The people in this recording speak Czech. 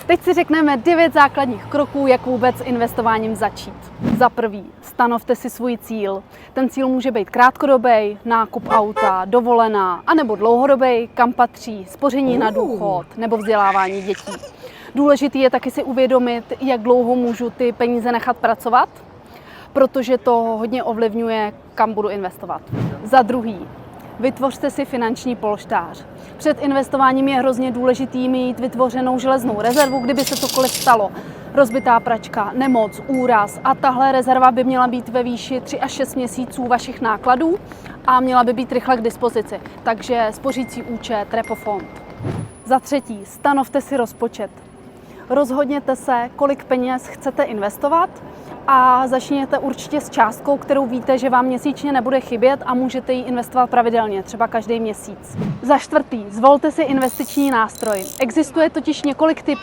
Teď si řekneme 9 základních kroků, jak vůbec investováním začít. Za prvý, stanovte si svůj cíl. Ten cíl může být krátkodobý, nákup auta, dovolená, anebo dlouhodobý, kam patří spoření na důchod nebo vzdělávání dětí. Důležitý je taky si uvědomit, jak dlouho můžu ty peníze nechat pracovat, protože to hodně ovlivňuje, kam budu investovat. Za druhý, vytvořte si finanční polštář. Před investováním je hrozně důležitý mít vytvořenou železnou rezervu, kdyby se cokoliv stalo. Rozbitá pračka, nemoc, úraz a tahle rezerva by měla být ve výši 3 až 6 měsíců vašich nákladů a měla by být rychle k dispozici. Takže spořící účet, repofond. Za třetí, stanovte si rozpočet. Rozhodněte se, kolik peněz chcete investovat a začněte určitě s částkou, kterou víte, že vám měsíčně nebude chybět a můžete ji investovat pravidelně, třeba každý měsíc. Za čtvrtý, zvolte si investiční nástroj. Existuje totiž několik typů